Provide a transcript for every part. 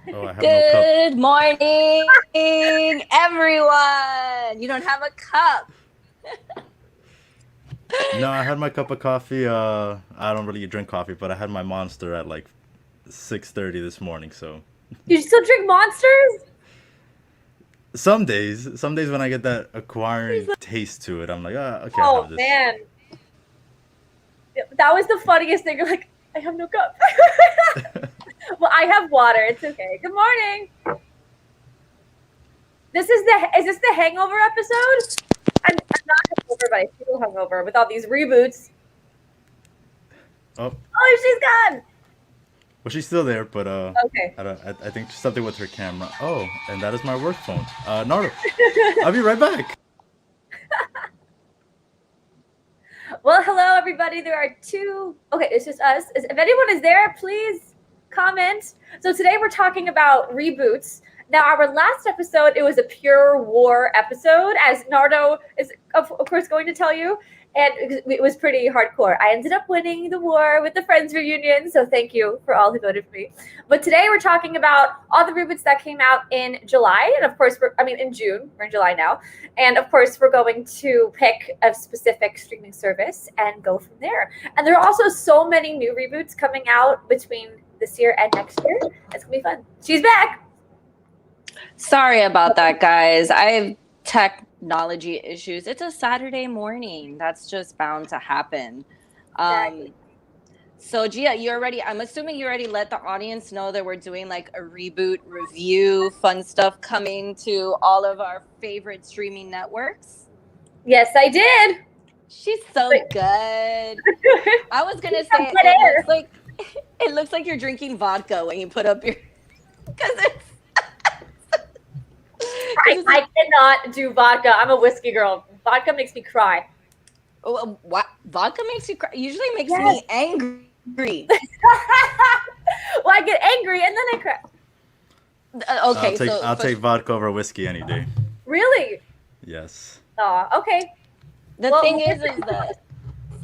Oh, I have no cup. Good morning, everyone. You don't have a cup. No, I had my cup of coffee. I don't really drink coffee, but I had my Monster at like 6:30 this morning. So You still drink Monsters? some days when I get that acquiring taste to it, I'm like, okay, I'll Oh have this. man, that was the funniest thing. You're like, I have no cup. Well, I have water. It's okay. Good morning. Is this the Hangover episode? I'm not hungover, but I feel hungover with all these reboots. Oh, Oh, she's gone. well, she's still there, but Okay. I think something with her camera. Oh, and that is my work phone. Naruto, I'll be right back. Well, hello everybody. There are two. Okay, it's just us. If anyone is there, please comment. So today we're talking about reboots. Now, our last episode, it was a pure war episode, as Nardo is of course going to tell you, and it was pretty hardcore. I ended up winning the war with the Friends reunion, so thank you for all who voted for me. But today we're talking about all the reboots that came out in July, and of course, in June. We're in July now. And of course, we're going to pick a specific streaming service and go from there. And there are also so many new reboots coming out between this year and next year. It's going to be fun. She's back. Sorry about that, guys. I have technology issues. It's a Saturday morning. That's just bound to happen. Exactly. So, Gia, I'm assuming you already let the audience know that we're doing like a reboot review, fun stuff coming to all of our favorite streaming networks. Yes, I did. She's so good. I was going to say it looks like you're drinking vodka when you put up your because it's I cannot do vodka. I'm a whiskey girl. Vodka makes me cry. what vodka makes you cry? Usually makes me angry. Well, I get angry and then I cry. Okay, I'll take vodka over whiskey any day. Really? Yes. Oh, okay. The thing is that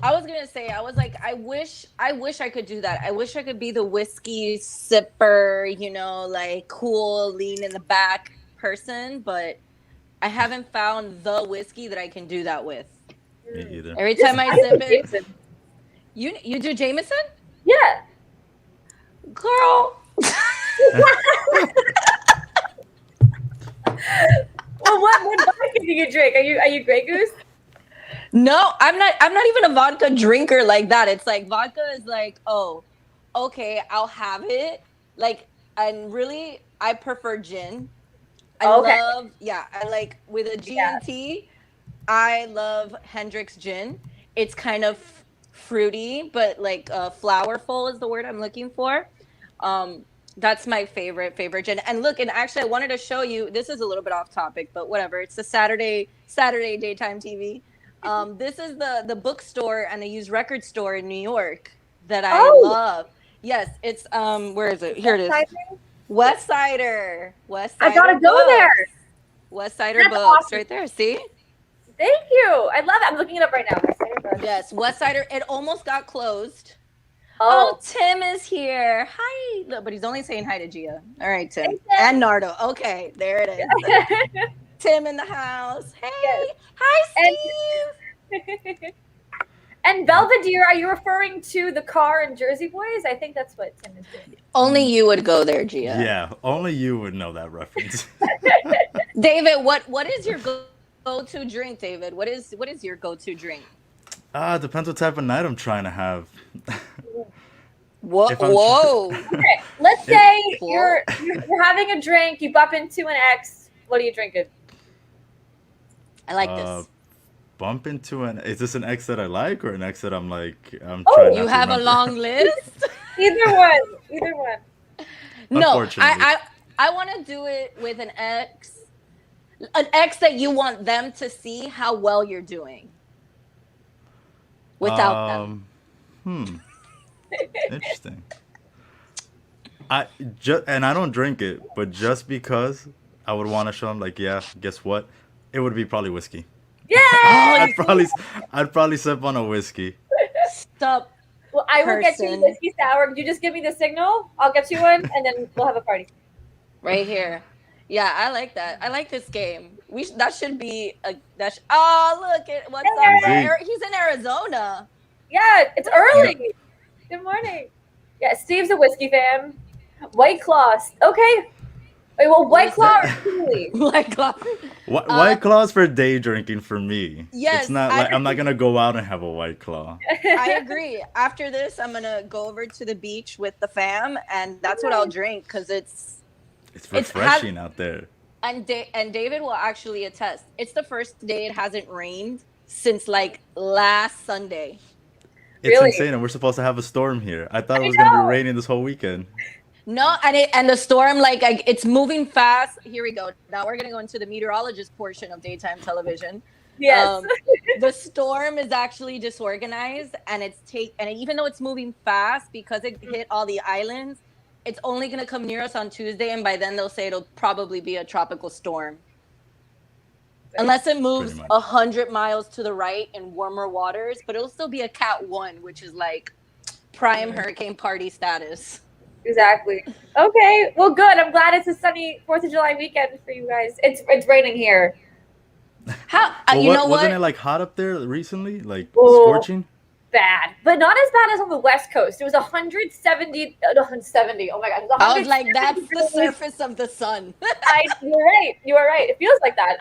I was gonna say, I was like, I wish I could do that. I wish I could be the whiskey sipper, like cool, lean in the back person, but I haven't found the whiskey that I can do that with. Me either. Every time I sip it, you do Jameson? Yeah. Girl. Well, what vodka do you drink? Are you Grey Goose? No, I'm not even a vodka drinker like that. It's like vodka is like, oh, okay, I'll have it. Like, and really I prefer gin. I like with a G&T, I love Hendrick's gin. It's kind of fruity, but like flowerful is the word I'm looking for. That's my favorite gin. And look, and actually I wanted to show you, this is a little bit off topic, but whatever. It's the Saturday daytime TV. This is the bookstore and the used record store in New York that I love. Yes, it's where is it? Here it is. Westsider. I gotta go there. Westsider Books, awesome. Right there. See? Thank you. I love it. I'm looking it up right now. Yes, Westsider. It almost got closed. Oh, Tim is here. Hi. Look, but he's only saying hi to Gia. All right, Tim. Hey, Tim. And Nardo. Okay, there it is. Tim in the house. Hey. Yes. Hi, Steve. And Belvedere, are you referring to the car in Jersey Boys? I think that's what Tim is doing. Only you would go there, Gia. Yeah, only you would know that reference. David, what is your go-to drink, David? What is your go-to drink? Depends what type of night I'm trying to have. Whoa. Okay, let's say you're having a drink, you bump into an ex. What are you drinking? I like this. Bump into is this an ex that I like or an ex that I'm trying you have a long list? Either one. No, I want to do it with an ex that you want them to see how well you're doing without them. Interesting. And I don't drink it, but just because I would want to show them, like, yeah, guess what? It would be probably whiskey. Yeah. I'd probably sip on a whiskey. Stop. Well, I will get you a whiskey sour. You just give me the signal. I'll get you one, and then we'll have a party. right here. Yeah, I like that. I like this game. That should be a oh, look at what's up, bro? Zeke. He's in Arizona. Yeah, it's No, early. Good morning. Yeah, Steve's a whiskey fan. White Claws. Okay. Wait, well, White Claw Listen, or Truly? like, uh, White Claw's for day drinking for me. It's yes, not like I'm not gonna go out and have a White Claw. I agree. After this, I'm gonna go over to the beach with the fam, and that's what I'll drink because It's it's refreshing out there. and David will actually attest. It's the first day it hasn't rained since like last Sunday. It's Really? insane, and we're supposed to have a storm here. I thought it I was gonna be know. raining this whole weekend. No, and the storm it's moving fast. Here we go. Now we're gonna go into the meteorologist portion of daytime television. Yes. The storm is actually disorganized, and and even though it's moving fast because it hit all the islands, it's only gonna come near us on Tuesday, and by then they'll say it'll probably be a tropical storm. Unless it moves much. 100 miles to the right in warmer waters, but it'll still be a Cat 1, which is like prime hurricane party status. Exactly. Okay. Well, good. I'm glad it's a sunny 4th of July weekend for you guys. It's raining here. How Well, you know wasn't what? it like hot up there recently? Like Oh. scorching? Bad, but not as bad as on the West Coast. It was 170. 170. Oh my God. It was I was like, 170 that's the degrees. surface of the sun. You're right. You are right. It feels like that.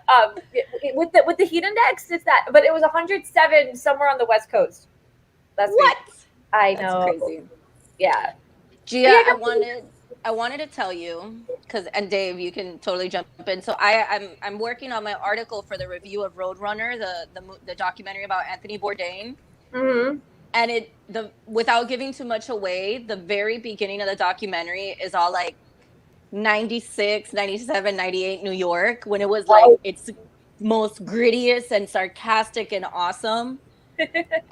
With the heat index, it's that. But it was 107 somewhere on the West Coast. That's What? I That's know. crazy. Yeah. Gia, Yeah. I wanted to tell you and Dave, you can totally jump in. So I'm working on my article for the review of Roadrunner, the documentary about Anthony Bourdain. Mm-hmm. And without giving too much away, the very beginning of the documentary is all like 96, 97, 98 New York, when it was like its most grittiest and sarcastic and awesome.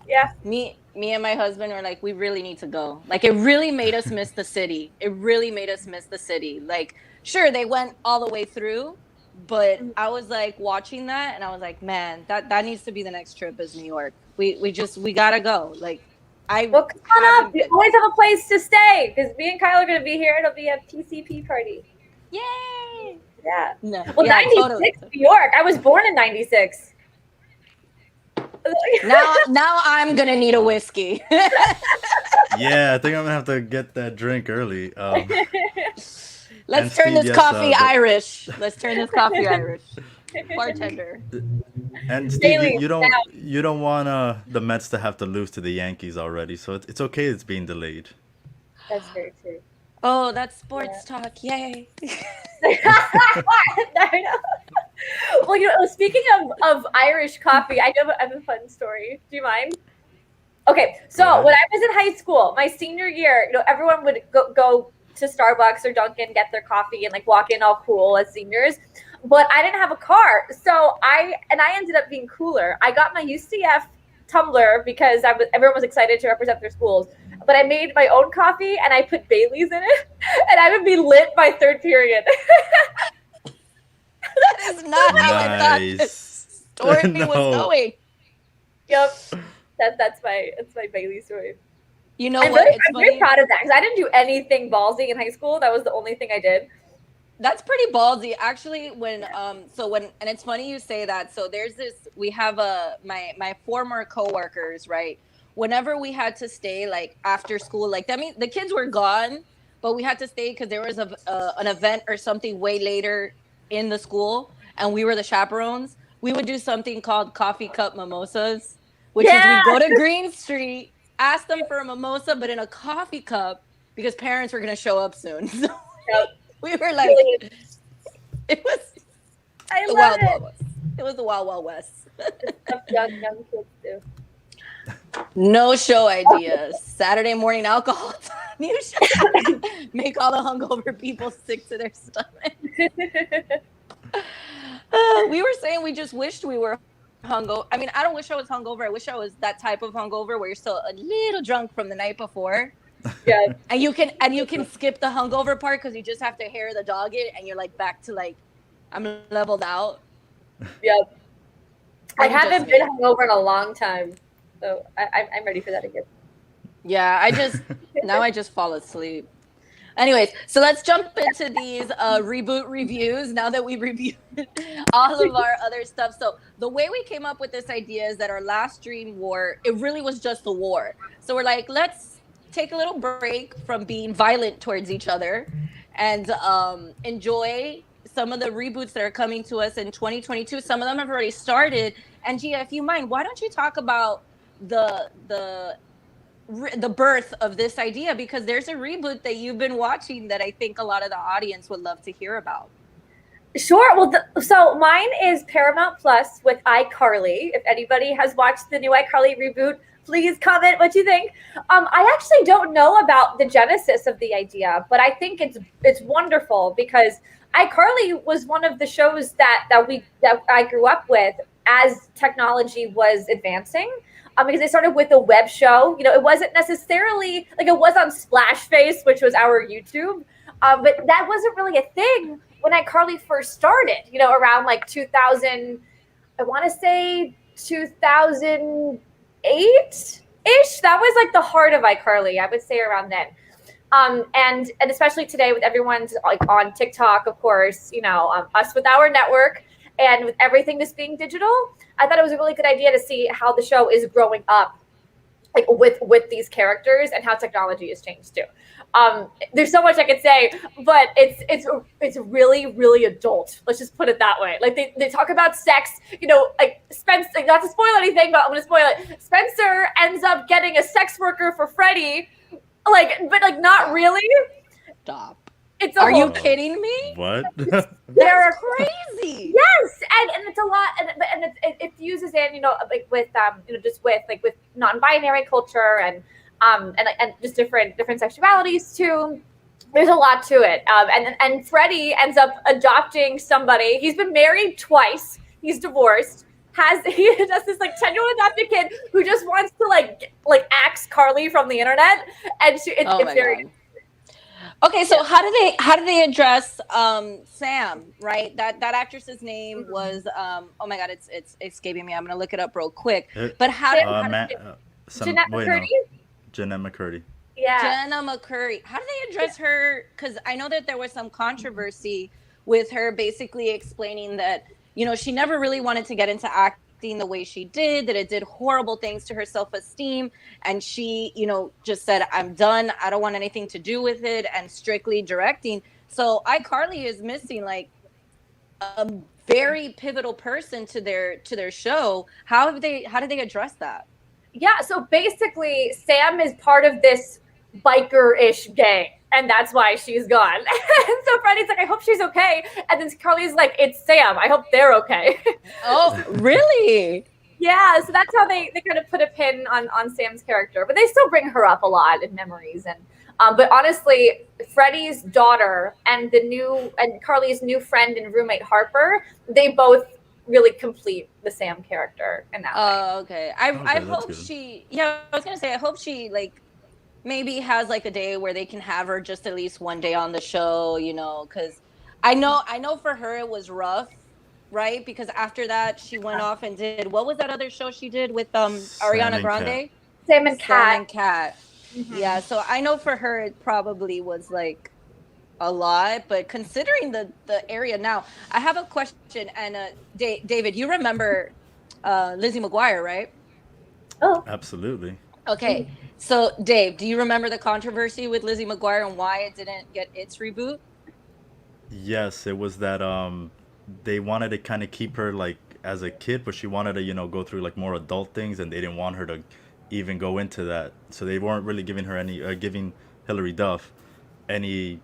Yeah. Me and my husband were like, we really need to go. Like, it really made us miss the city. It really made us miss the city. Like, sure, they went all the way through, but I was like watching that and I was like, man, that needs to be the next trip is New York. We gotta go. Like, Well, come on up. You always have a place to stay because me and Kyle are going to be here. It'll be a PCP party. Yay! Yeah. No, Well, yeah, 96 totally. New York. I was born in 96. Now I'm gonna need a whiskey. Yeah, I think I'm gonna have to get that drink early. Let's Steve, turn this yes, coffee Irish. Let's turn this coffee Irish. Bartender. And Steve, Daily, you don't want the Mets to have to lose to the Yankees already, so it's okay. It's being delayed. That's very true. Oh, that's sports talk. Yay. I know. Well, speaking of Irish coffee, I have a fun story. Do you mind? Okay, so when I was in high school, my senior year, everyone would go to Starbucks or Dunkin', get their coffee, and like walk in all cool as seniors. But I didn't have a car, so I ended up being cooler. I got my UCF tumbler because everyone was excited to represent their schools. But I made my own coffee and I put Bailey's in it, and I would be lit by third period. That is not how I thought this story No. was going. Yep, that's my Bailey story. You know I'm what? very, It's I'm very funny. proud of that because I didn't do anything ballsy in high school. That was the only thing I did. That's pretty ballsy, actually. And it's funny you say that. So we have my former coworkers, right? Whenever we had to stay like after school, like that means the kids were gone, but we had to stay because there was an event or something way later in the school, and we were the chaperones. We would do something called coffee cup mimosas, which is we go to Green Street, ask them for a mimosa, but in a coffee cup because parents were gonna show up soon. So we were like, it was I the love Wild it. Wild West. It was the Wild Wild West. Stuff young kids do. No show ideas. Saturday morning alcohol. New show. Make all the hungover people sick to their stomach. We were saying we just wished we were hungover. I mean, I don't wish I was hungover. I wish I was that type of hungover where you're still a little drunk from the night before. Yeah. And you can skip the hungover part because you just have to hair the dog it and you're like back to like I'm leveled out. Yep. I Maybe haven't just been me. hungover in a long time, so I'm ready for that again. Yeah, now I just fall asleep. Anyways, so let's jump into these reboot reviews now that we reviewed all of our other stuff. So the way we came up with this idea is that our last Dream War, it really was just a war. So we're like, let's take a little break from being violent towards each other and enjoy some of the reboots that are coming to us in 2022. Some of them have already started. And Gia, if you mind, why don't you talk about the birth of this idea, because there's a reboot that you've been watching that I think a lot of the audience would love to hear about. Sure. Well, so mine is Paramount Plus with iCarly. If anybody has watched the new iCarly reboot, please comment what you think. I actually don't know about the genesis of the idea, but I think it's wonderful because iCarly was one of the shows that I grew up with as technology was advancing. Because they started with a web show. It wasn't necessarily like it was on Splash Face, which was our YouTube, but that wasn't really a thing when iCarly first started. Around like 2000, I want to say 2008 ish. That was like the heart of iCarly. I would say around then. And especially today with everyone's like on TikTok, of course. Us with our network. And with everything just being digital, I thought it was a really good idea to see how the show is growing up, like with these characters and how technology has changed too. There's so much I could say, but it's really, really adult. Let's just put it that way. Like they talk about sex, like Spencer, like not to spoil anything, but I'm going to spoil it. Spencer ends up getting a sex worker for Freddie, but not really. Stop. Are you kidding me? What? They're crazy. Yes, and it's a lot, and it fuses in, with just with non-binary culture and just different sexualities too. There's a lot to it, and Freddie ends up adopting somebody. He's been married twice. He's divorced. He has this 10-year-old adopted kid who just wants to axe Carly from the internet, and it's very. God. Okay, so how do they address Sam, right? That actress's name was oh my God, it's escaping me. I'm gonna look it up real quick. But Jeanette McCurdy? Jeanette McCurdy. Yeah. Jenna McCurdy. How do they address her? Because I know that there was some controversy with her basically explaining that, she never really wanted to get into acting the way she did, that it did horrible things to her self-esteem, and she just said, I'm done, I don't want anything to do with it, and strictly directing. So iCarly is missing a very pivotal person to their show. How did they address that? Yeah, so basically Sam is part of this biker-ish gang, and that's why she's gone. And so Freddie's like, I hope she's okay. And then Carly's like, it's Sam, I hope they're okay. Oh, really? Yeah, so that's how they kind of put a pin on Sam's character. But they still bring her up a lot in memories. And but honestly, Freddie's daughter and Carly's new friend and roommate Harper, they both really complete the Sam character in that way. Oh, okay. I hope good. I was gonna say, I hope she maybe has a day where they can have her just at least one day on the show, because I know for her it was rough, right? Because after that she went off and did, what was that other show she did with Ariana Grande? Sam and Cat. Mm-hmm. Yeah, so I know for her it probably was a lot, but considering the area now, I have a question. And David, you remember Lizzie McGuire, right? Oh, Absolutely. Okay, so Dave, do you remember the controversy with Lizzie McGuire and why it didn't get its reboot? Yes, it was that they wanted to kind of keep her as a kid, but she wanted to go through more adult things, and they didn't want her to even go into that. So they weren't really giving her giving Hilary Duff any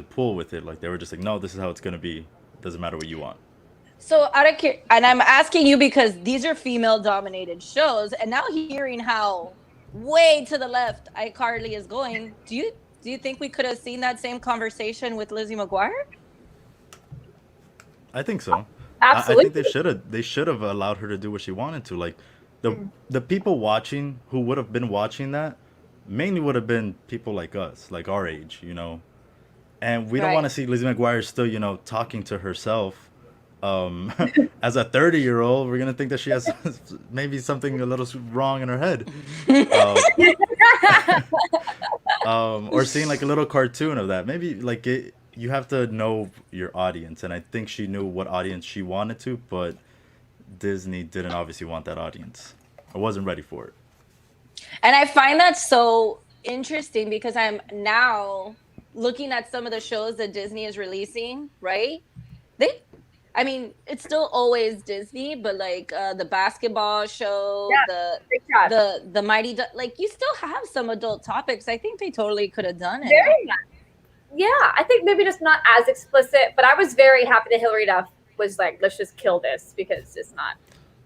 pull with it. They were just no, this is how it's gonna be. Doesn't matter what you want. So and I'm asking you because these are female-dominated shows, and now hearing how way to the left iCarly is going, do you think we could have seen that same conversation with Lizzie McGuire? I think so. Absolutely. I think they should have allowed her to do what she wanted to. The people watching who would have been watching that mainly would have been people like us, like our age, and we don't want to see Lizzie McGuire still, talking to herself. As a 30-year-old, we're gonna think that she has maybe something a little wrong in her head. or seeing like a little cartoon of that. Maybe like you have to know your audience, and I think she knew what audience she wanted to, but Disney didn't obviously want that audience. I wasn't ready for it. And I find that so interesting because I'm now looking at some of the shows that Disney is releasing, right? They, I mean, it's still always Disney, but like the basketball show, Yeah, the like you still have some adult topics. I think they totally could have done it. very much. Yeah, I think maybe just not as explicit, but I was very happy that Hillary Duff was like, let's just kill this because it's not.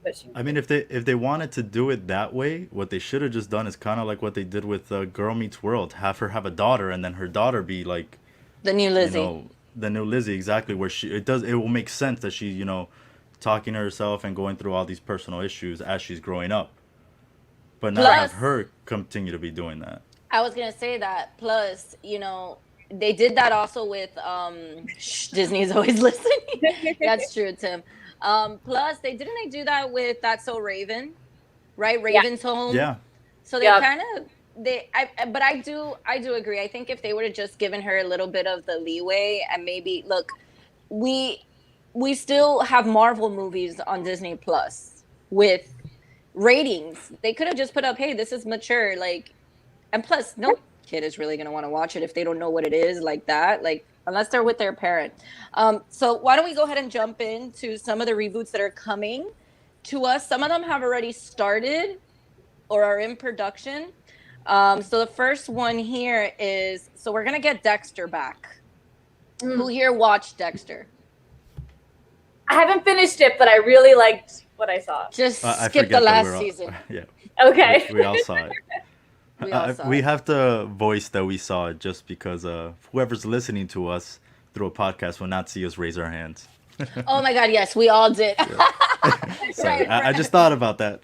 But she, I mean, if they wanted to do it that way, what they should have just done is kind of like what they did with Girl Meets World. Have her have a daughter, and then her daughter be like, The new you Lizzie. know, the new Lizzie, exactly. Where it will make sense that she, talking to herself and going through all these personal issues as she's growing up. But not have Plus, her continue to be doing that. I was gonna say that. Plus, they did that also with Disney's always listening. That's true, Tim. Plus, didn't they do that with That's So Raven, right? Raven's Home. Yeah, So they Yep. kind of but I do agree. I think if they would have just given her a little bit of the leeway and maybe look, we still have Marvel movies on Disney Plus with ratings. They could have just put up, hey, this is mature, like, and plus no kid is really gonna want to watch it if they don't know what it is like that, like unless they're with their parent. So why don't we go ahead and jump into some of the reboots that are coming to us? Some of them have already started or are in production. So the first one here is, so we're gonna get Dexter back. Who here watched Dexter? I haven't finished it, but I really liked what I saw. Just I skip the forget that last we're all, season. yeah, Okay. we all saw it. We all saw We it. have to voice that we saw it just because whoever's listening to us through a podcast will not see us raise our hands. Oh my God, yes, we all did. Sorry, Right, I just thought about that.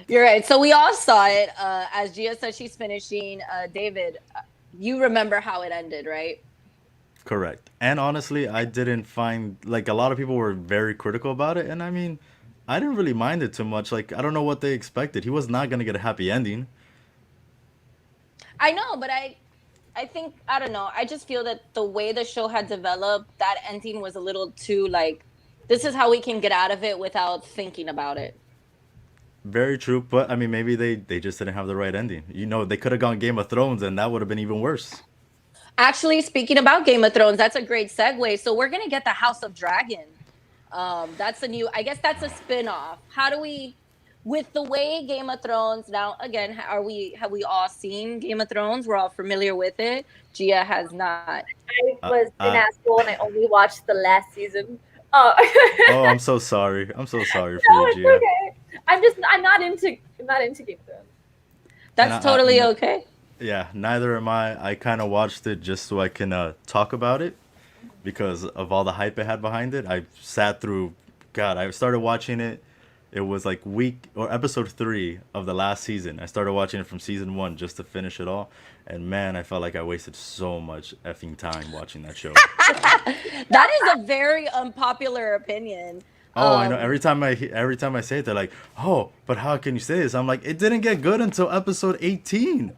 You're right. So we all saw it. As Gia said, she's finishing. David, you remember how it ended, right? Correct. And honestly, I didn't find like a lot of people were very critical about it, and I mean, I didn't really mind it too much. Like I don't know what they expected. He was not gonna get a happy ending. I know, but I think, I don't know. I just feel that the way the show had developed, that ending was a little too like, this is how we can get out of it without thinking about it. Very true, but I mean, maybe they just didn't have the right ending. They could have gone Game of Thrones, and that would have been even worse. Actually, speaking about Game of Thrones, that's a great segue. So we're gonna get the House of Dragon. That's a new. I guess that's a spin-off. How do we, with the way Game of Thrones now? Again, have we all seen Game of Thrones? We're all familiar with it. Gia has not. I was in I school and I only watched the last season. Oh, Oh, I'm so sorry. I'm so sorry for no, you, it's Gia. okay. I'm not into Game of Thrones. And That's totally okay. yeah, neither am I. I kind of watched it just so I can talk about it because of all the hype it had behind it. I sat through, God, I started watching it. It was like week or episode 3 of the last season. I started watching it from season 1 just to finish it all. And man, I felt like I wasted so much effing time watching that show. That is a very unpopular opinion. Oh, I know. Every time I say it, they're like, "Oh, but how can you say this?" I'm like, "It didn't get good until episode 18.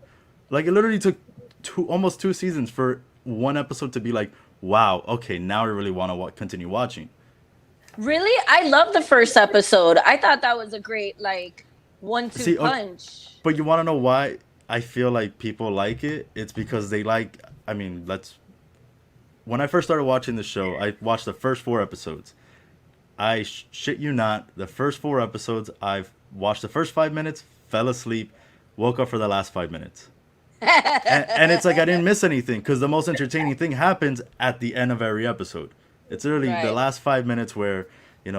Like it literally took almost 2 seasons for one episode to be like, wow, okay, now I really want to continue watching." Really, I love the first episode. I thought that was a great like one-two See, punch. but you want to know why I feel like people like it? It's because they like. I mean, when I first started watching the show, I watched the first 4 episodes. I shit you not, the first 4 episodes, I've watched the first 5 minutes, fell asleep, woke up for the last 5 minutes. And it's like I didn't miss anything because the most entertaining thing happens at the end of every episode. It's literally the Right. last 5 minutes where,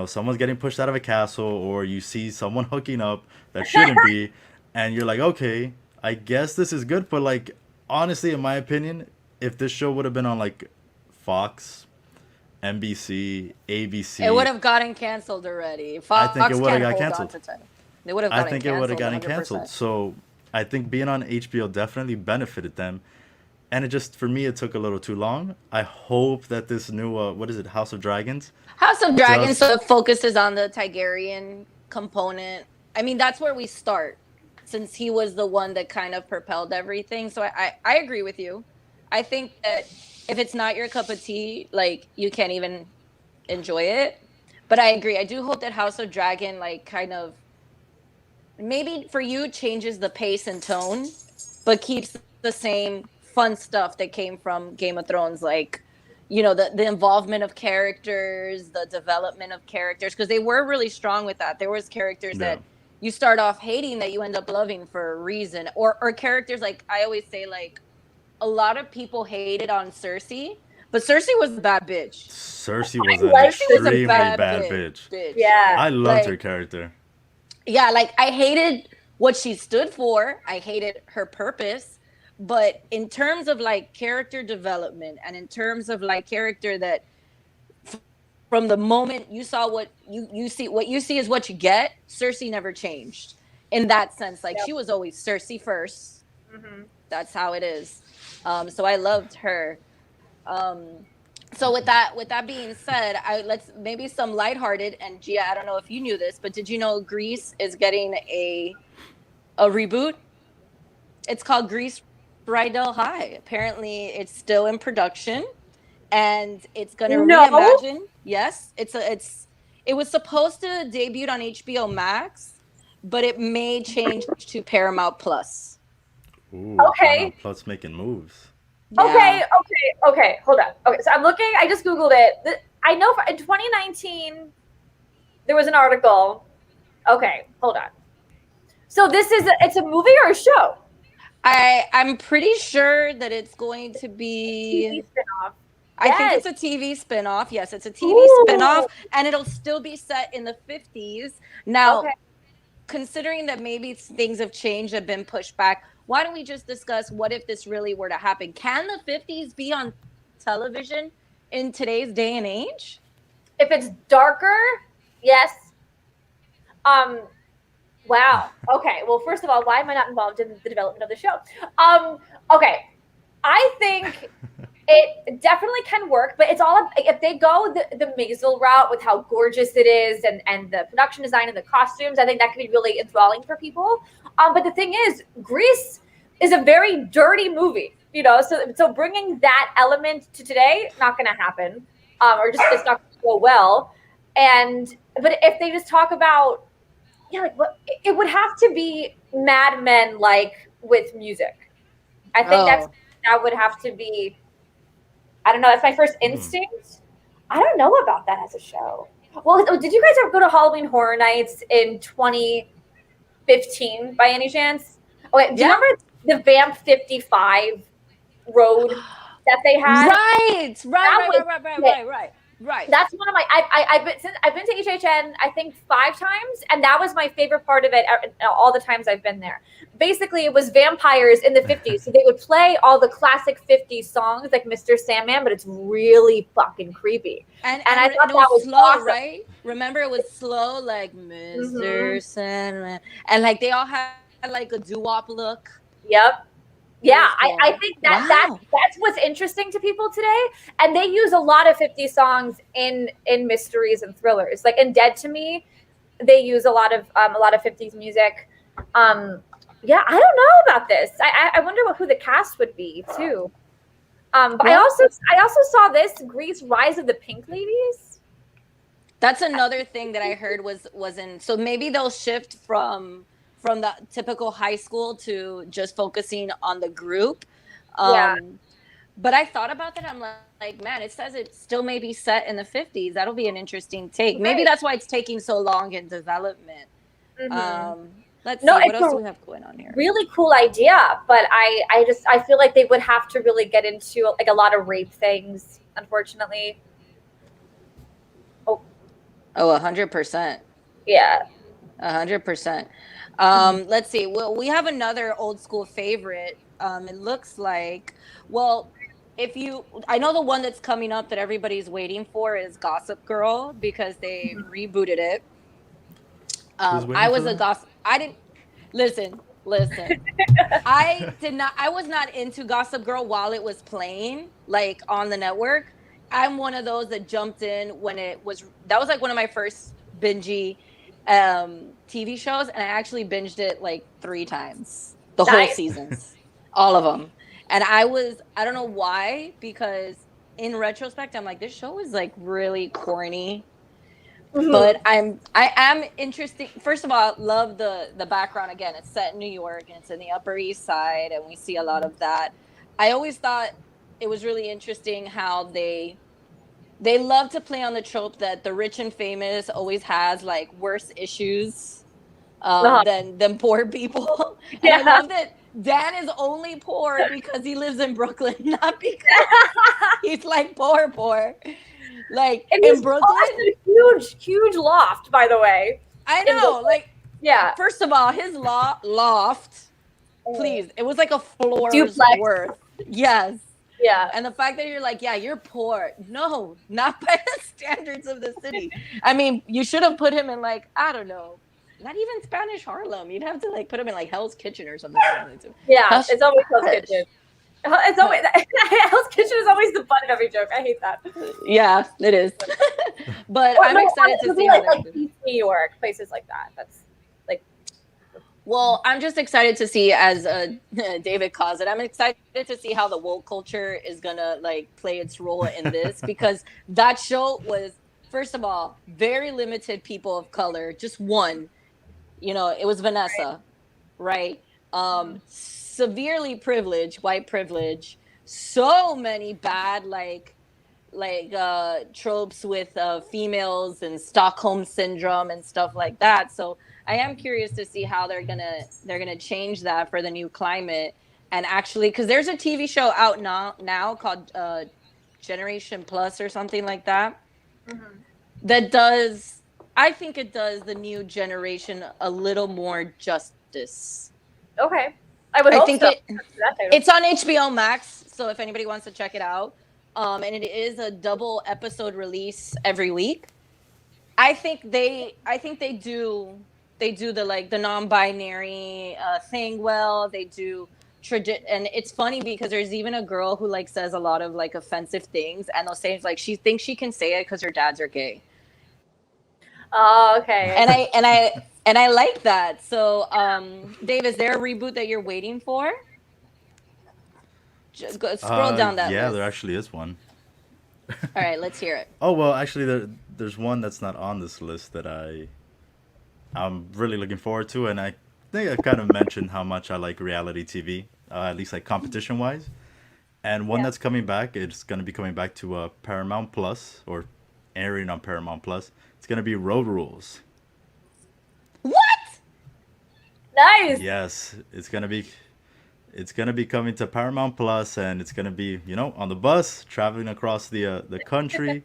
someone's getting pushed out of a castle or you see someone hooking up that shouldn't be. And you're like, okay, I guess this is good. But like, honestly, in my opinion, if this show would have been on like Fox, NBC, ABC. It would have gotten canceled already. I Fox think it would have can't got hold on canceled. to title. They would have I gotten think it canceled. would have gotten 100%. canceled. So I think being on HBO definitely benefited them. And it just, for me, it took a little too long. I hope that this new, what is it, House of Dragons? House of Dragons, Just- so it focuses on the Targaryen component. I mean, that's where we start. since he was the one that kind of propelled everything. So I agree with you. I think that if it's not your cup of tea, like you can't even enjoy it. But I agree. I do hope that House of Dragon like kind of maybe for you changes the pace and tone, but keeps the same fun stuff that came from Game of Thrones, like the involvement of characters, the development of characters, because they were really strong with that. There was characters Yeah. that you start off hating that you end up loving for a reason, or characters like I always say, like a lot of people hated on Cersei, but Cersei was a bad bitch. Cersei was an like Cersei was a extremely bad bad bitch. bitch. Yeah. I loved her Like character. yeah, like I hated what she stood for. I hated her purpose. But in terms of like character development and in terms of like character that from the moment you saw what you see is what you get, Cersei never changed in that sense. Like Yep. she was always Cersei first. Mhm. That's how it is. So I loved her. So with that being said, I let's maybe some lighthearted and Gia, I don't know if you knew this, but did you know Grease is getting a reboot? It's called Grease Rydell High. Apparently it's still in production and it's going to No. reimagine. Yes, it was supposed to debut on HBO Max, but it may change to Paramount Plus. Ooh, Okay. Paramount Plus making moves. Okay, Yeah. okay. Hold on. Okay, so I'm looking. I just googled it. I know in 2019 there was an article. Okay, hold on. So it's a movie or a show? I'm pretty sure that it's going to TV be spinoff. I think Yes. it's a TV spinoff. Yes, it's a TV Ooh. spinoff and it'll still be set in the 50s. Now, Okay. considering that maybe things have changed, have been pushed back, why don't we just discuss what if this really were to happen? Can the 50s be on television in today's day and age? If it's darker, yes. Wow. Okay. Well, first of all, why am I not involved in the development of the show? Okay. I think it definitely can work, but it's all if they go the Maisel route with how gorgeous it is and the production design and the costumes, I think that could be really enthralling for people. But the thing is, Grease is a very dirty movie, so bringing that element to today, not going to happen, or just it's not going to go well. But if they just talk about, like what it would have to be Mad Men like with music. I think that would have to be. I don't know. That's my first instinct. I don't know about that as a show. Well, did you guys ever go to Halloween Horror Nights in 2015 by any chance? Okay, do you remember the Vamp 55 road that they had? Right. That's one of my. I've been to HHN I think 5 times, and that was my favorite part of it. All the times I've been there. Basically, it was vampires in the 50s, so they would play all the classic 50s songs like Mr. Sandman, but it's really fucking creepy. And I thought it that was slow, awesome. right? Remember, it was slow, like Mr. Sandman, and like they all had like a doo-wop look. Yep. Yeah, Cool. I think that's what's interesting to people today, and they use a lot of 50 songs in mysteries and thrillers. Like in Dead to Me, they use a lot of 50s music. Yeah, I don't know about this. I wonder who the cast would be too. But I also saw this Grease Rise of the Pink Ladies. That's another thing that I heard was in. So maybe they'll shift from the typical high school to just focusing on the group. Yeah. But I thought about that. I'm like, man, it says it still may be set in the 50s. That'll be an interesting take. Maybe Right. that's why it's taking so long in development. Let's see No, what it's else do we have going on here. Really cool idea, but I feel like they would have to really get into like a lot of rape things, unfortunately. Oh, 100%. Yeah. 100%. Let's see. Well, we have another old school favorite. It looks like, well, I know the one that's coming up that everybody's waiting for is Gossip Girl because they rebooted it. I was a gossip. I didn't listen. I was not into Gossip Girl while it was playing, like on the network. I'm one of those that jumped in when that was like one of my first bingey TV shows, and I actually binged it like 3 times, the whole Nice. seasons, all of them. And I don't know why, because in retrospect, I'm like, this show is like really corny. Mhm. But I am interested. First of all, love the background. Again, it's set in New York and it's in the Upper East Side, and we see a lot of that. I always thought it was really interesting how they love to play on the trope that the rich and famous always has like worse issues Uh-huh. than poor people. And I Yeah. love that Dan is only poor because he lives in Brooklyn, not because he's like poor. Like And in he's Brooklyn, also a huge loft, by the way. I In know. Brooklyn. Like, Yeah. first of all, his loft, please, it was like a floor's Duplex. worth. Yes. Yeah. And the fact that you're like, yeah, you're poor. No, not by the standards of the city. I mean, you should have put him in like, I don't know, not even Spanish Harlem. You'd have to like put him in like Hell's Kitchen or something. Yeah. Hush, It's always Hell's hush. Kitchen. It's always Hell's Kitchen is always the butt of every joke. I hate that. Yeah, it is. But Or I'm no, excited it to would see be how like they're doing. East New York, places like that. That's like Well, I'm just excited to see, as David calls it, I'm excited to see how the woke culture is gonna like play its role in this, because that show was, first of all, very limited people of color, just one. You know, it was Vanessa, right? Severely privileged, white privilege. So many bad tropes with females and Stockholm syndrome and stuff like that. So I am curious to see how they're gonna change that for the new climate. And actually, because there's a TV show out now called Generation Plus or something like that, that does, I think it does the new generation a little more justice. okay. I would I hope think so. That title. it's on HBO Max, so if anybody wants to check it out, and it is a double episode release every week. I think they do the like the non-binary thing well. They do and it's funny because there's even a girl who like says a lot of like offensive things, and they'll say like she thinks she can say it because her dads are gay, Oh, okay. and I like that. So, Dave, is there a reboot that you're waiting for? Just scroll down that Yeah, there list. actually is one. All right, let's hear it. Oh well, actually, there's one that's not on this list that I'm really looking forward to, and I think I kind of mentioned how much I like reality TV, at least like competition wise. And one Yeah. that's coming back, it's gonna be coming back to Paramount Plus, or airing on Paramount Plus. It's gonna be Road Rules. What? Nice. Yes, it's gonna be coming to Paramount Plus, and it's gonna be, on the bus traveling across the country,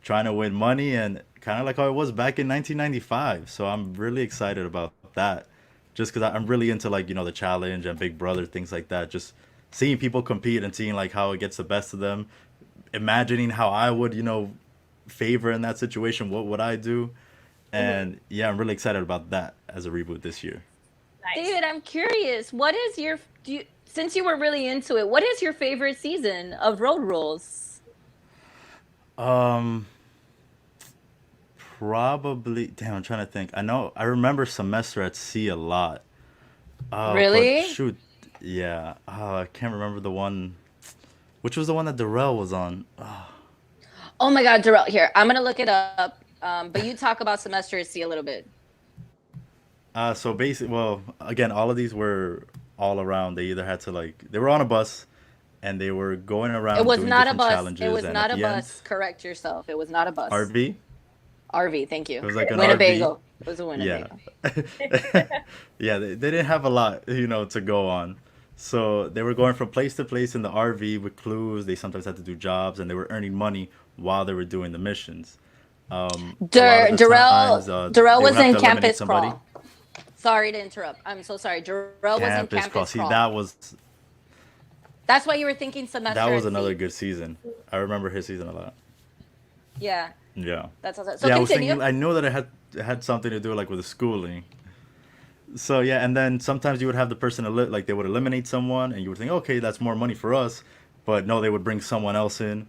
trying to win money, and kind of like how it was back in 1995. So I'm really excited about that, just because I'm really into like the challenge and Big Brother, things like that. Just seeing people compete and seeing like how it gets the best of them, imagining how I would favor in that situation. What would I do? And yeah, I'm really excited about that as a reboot this year. Nice. David, I'm curious. What is your since you were really into it, what is your favorite season of Road Rules? Um, Probably. Damn, I'm trying to think. I remember Semester at Sea a lot. But Really? shoot, yeah. I can't remember the one. Which was the one that Darrell was on? Oh my God, Darrell. Here, I'm gonna look it up. But you talk about Semester at Sea a little bit. So basically, well, again, all of these were all around. They either had to they were on a bus, and they were going It around was doing not a different bus. It challenges, was and at not a the end, bus. Correct yourself. It was not a bus. RV. RV. Thank It you. was like an RV. Winnebago. It was a Yeah. Winnebago. Yeah, they didn't have a lot, to go on. So they were going from place to place in the RV with clues. They sometimes had to do jobs, and they were earning money while they were doing the missions. A lot of the Darrell times, Darrell they would was have in to eliminate Campus somebody. Crawl. Sorry to interrupt. I'm so sorry. Darrell was in Campus Crawl. Campus See, Crawl. That's why you were thinking that Semester was at another Sea. good season. I remember his season a lot. Yeah, Yeah. that's also. So Yeah, I was continue. thinking. I knew that it had something to do like with the schooling. So yeah, and then sometimes you would have the person like they would eliminate someone, and you would think, okay, that's more money for us, but no, they would bring someone else in,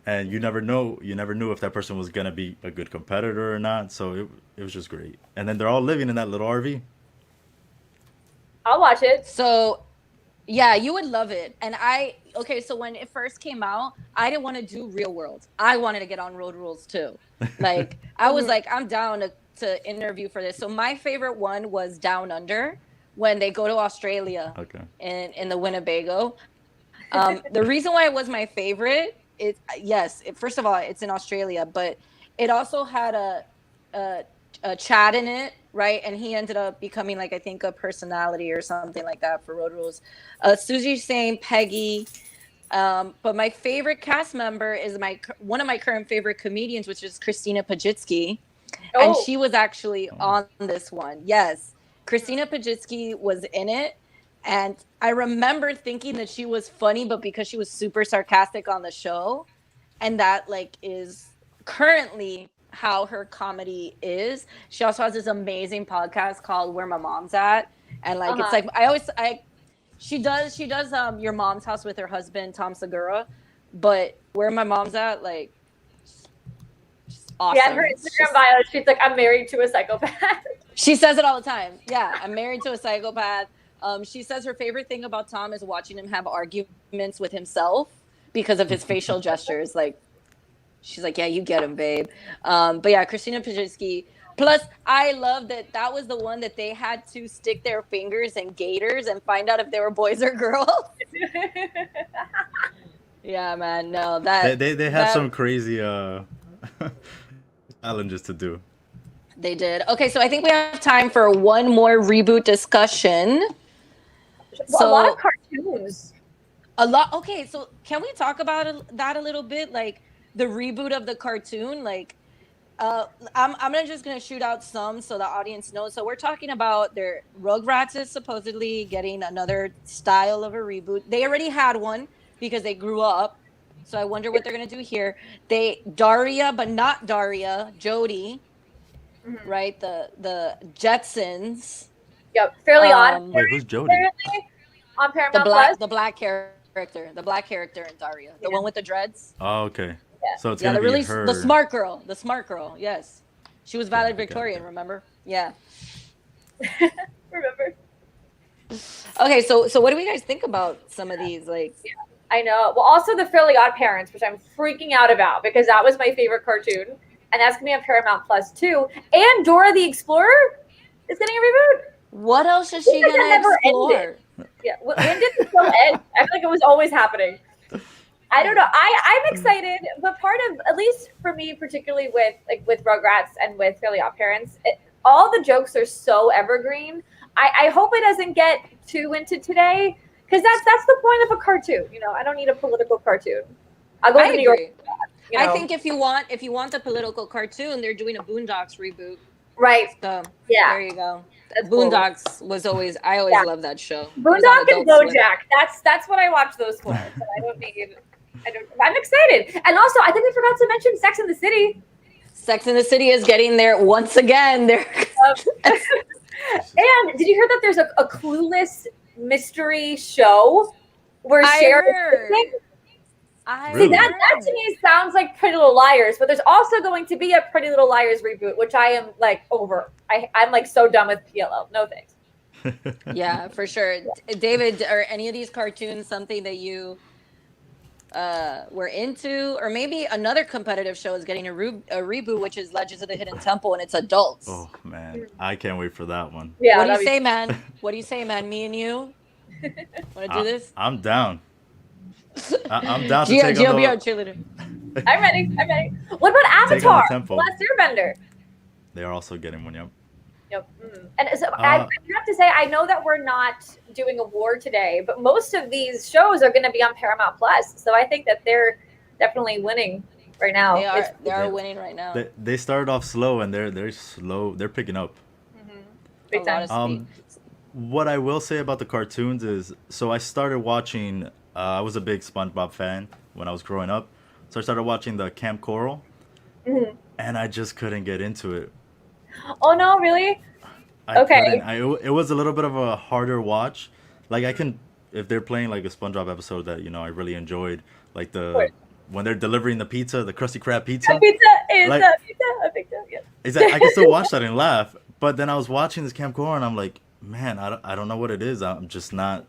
and you never knew if that person was gonna be a good competitor or not. So it was just great. And then they're all living in that little RV. I'll watch it. So yeah, you would love it. And okay, so when it first came out, I didn't want to do Real World. I wanted to get on Road Rules too. Like I was like, I'm down to interview for this. So my favorite one was Down Under, when they go to Australia Okay. in the Winnebago. The reason why it was my favorite is, yes, first of all, it's in Australia, but it also had a, Chad in it, right? And he ended up becoming, like, I think a personality or something like that for Road Rules. Susie Sane, Peggy. But my favorite cast member is one of my current favorite comedians, which is Christina Pajitsky. And she was actually on this one. Yes. Christina Pajitsky was in it. And I remember thinking that she was funny, but because she was super sarcastic on the show, and that, like, is currently how her comedy is. She also has this amazing podcast called Where My Mom's At. And, like, it's like, she does Your Mom's House with her husband, Tom Segura. But Where My Mom's At, like, awesome. Yeah, her Instagram bio, she's like, I'm married to a psychopath. She says it all the time. Yeah, I'm married to a psychopath. She says her favorite thing about Tom is watching him have arguments with himself because of his facial gestures. Like, she's like, yeah, you get him, babe. But yeah, Christina Pajitsky. Plus, I love that was the one that they had to stick their fingers in gaiters and find out if they were boys or girls. Yeah, man. No, They had some crazy challenges to do. They did. Okay, so I think we have time for one more reboot discussion. A lot of cartoons. A lot. Okay, so can we talk about that a little bit? Like the reboot of the cartoon. Like, I'm just gonna shoot out some so the audience knows. So we're talking about their Rugrats is supposedly getting another style of a reboot. They already had one because they grew up. So I wonder what they're gonna do here. Daria, but not Daria, Jody. Mm-hmm. Right, the Jetsons. Yep, Fairly Odd. Wait, who's Jody? On Paramount Plus. The black character in Daria, the one with the dreads. Oh, okay. Yeah. So it's gonna be her. The smart girl. Yes, she was valedictorian. Remember? Yeah. Remember. Okay, so what do we guys think about some of these? Like, yeah, I know. Well, also the Fairly Odd Parents, which I'm freaking out about because that was my favorite cartoon. And that's going to be on Paramount Plus too. And Dora the Explorer is getting a reboot. What else is she going to explore? Ended. Yeah. When did the show end? I feel like it was always happening. I don't know. I'm excited, but part of, at least for me, particularly with Rugrats and with Fairly Odd Parents, all the jokes are so evergreen. I hope it doesn't get too into today, because that's the point of a cartoon. You know, I don't need a political cartoon. I'll go to New York. You know? I think if you want the political cartoon, they're doing a Boondocks reboot. Right. So yeah, there you go. Boondocks was always loved that show. Boondock and BoJack. That's what I watch those for. So I'm excited. And also, I think we forgot to mention Sex and the City. Sex and the City is getting there once again. And did you hear that there's a Clueless mystery show where Cher? See, that to me sounds like Pretty Little Liars, but there's also going to be a Pretty Little Liars reboot, which I am like over. I'm like so done with PLL. No thanks. Yeah, for sure. David, are any of these cartoons something that you were into? Or maybe another competitive show is getting a reboot, which is Legends of the Hidden Temple, and it's adults. Oh, man. I can't wait for that one. Yeah. What do you say, man? What do you say, man? Me and you? Want to do this? I'm down. I'm down to take on be our cheerleader. I'm ready. What about Avatar? Last Airbender. They are also getting one, yep. Yep. And so I have to say, I know that we're not doing award today, but most of these shows are going to be on Paramount Plus. So I think that they're definitely winning right now. They are winning right now. They started off slow, and they're slow. They're picking up. Mm-hmm. Big time. What I will say about the cartoons is, so I started watching. I was a big SpongeBob fan when I was growing up, so I started watching the Camp Coral, and I just couldn't get into it. Oh no, really? Okay. It was a little bit of a harder watch. Like, I can, if they're playing like a SpongeBob episode that I really enjoyed, like the when they're delivering the pizza, the Krusty Krab pizza. Pizza is Like, a pizza. Yes. it's like, I can still watch that and laugh. But then I was watching this camcorder and I'm like, man, I don't know what it is. I'm just not.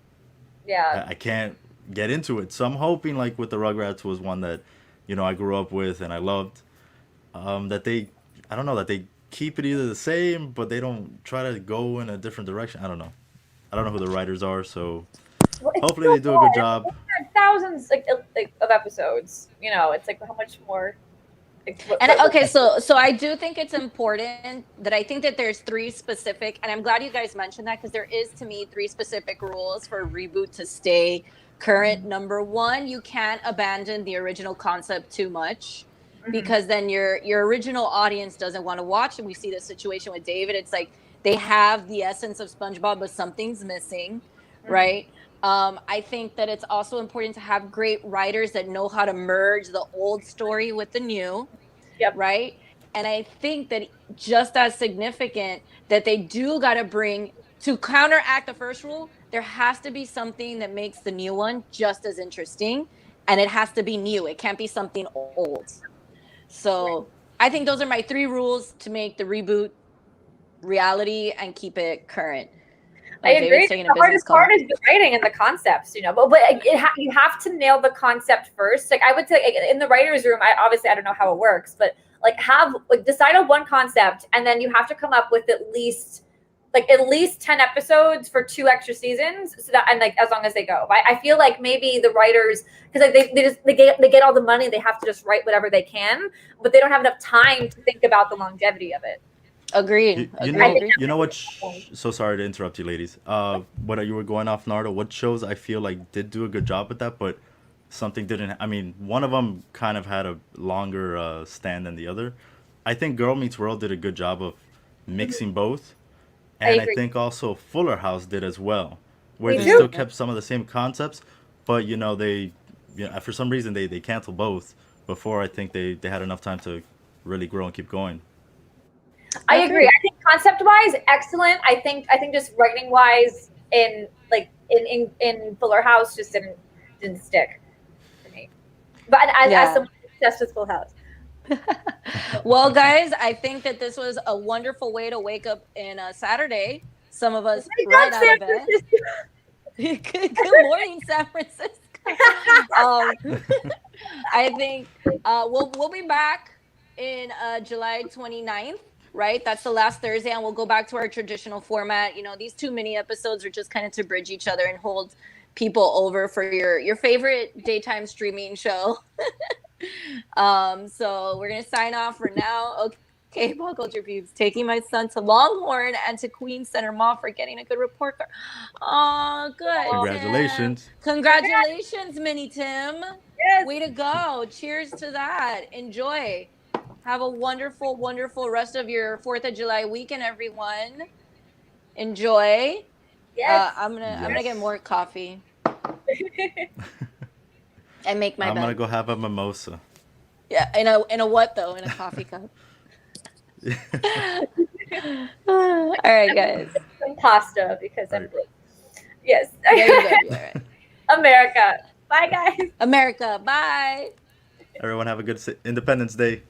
Yeah. I can't get into it. So I'm hoping like with the Rugrats was one that, I grew up with and I loved. That they, I don't know, that they keep it either the same, but they don't try to go in a different direction. I don't know. I don't know who the writers are, so Well, it's hopefully so they do a good good. job. There are thousands like of episodes. It's like how much more. Like, And okay, so I do think it's important that I think that there's three specific, and I'm glad you guys mentioned that because there is to me three specific rules for a reboot to stay current. Number one, you can't abandon the original concept too much because then your original audience doesn't want to watch. And we see the situation with David. It's like they have the essence of SpongeBob, but something's missing, right? I think that it's also important to have great writers that know how to merge the old story with the new, right? And I think that just as significant that they do got to bring to counteract the first rule, there has to be something that makes the new one just as interesting, and it has to be new. It can't be something old. So I think those are my three rules to make the reboot reality and keep it current. I agree. The hardest part is the writing and the concepts, but you have to nail the concept first. Like I would say in the writer's room, I don't know how it works, but decide on one concept and then you have to come up with at least 10 episodes for 2 extra seasons. So that, and as long as they go, I feel like maybe the writers, because they get all the money, they have to just write whatever they can, but they don't have enough time to think about the longevity of it. Agreed. You know what? So sorry to interrupt you, ladies. What you were going off, Nardo? What shows I feel like did do a good job with that, but something didn't. I mean, one of them kind of had a longer stand than the other. I think Girl Meets World did a good job of mixing both, and I think also Fuller House did as well, where they still kept some of the same concepts, but they, for some reason they canceled both before I think they had enough time to really grow and keep going. I agree. I think concept-wise, excellent. I think just writing-wise, in Fuller House, just didn't stick for me. But as someone obsessed with Full House. Well, guys, I think that this was a wonderful way to wake up in a Saturday. Some of us right out of bed. Good morning, San Francisco. I think we'll be back in July 29th. Right, that's the last Thursday, and we'll go back to our traditional format. These 2 mini episodes are just kind of to bridge each other and hold people over for your favorite daytime streaming show. So we're gonna sign off for now. Okay, Pop Culture Peeps, taking my son to Longhorn and to Queens Center Mall for getting a good report card. Oh, good. Congratulations. Tim. Congratulations, Mini Tim. Yes. Way to go. Cheers to that. Enjoy. Have a wonderful, wonderful rest of your 4th of July weekend, everyone. Enjoy. Yes. I'm gonna get more coffee. And make my I'm bed. gonna go have a mimosa. Yeah, in a what though? In a coffee cup. All right, guys. Some pasta because I'm broke. Yes. There you go. All right. America. Bye, guys. America. Bye. Everyone have a good Independence Day.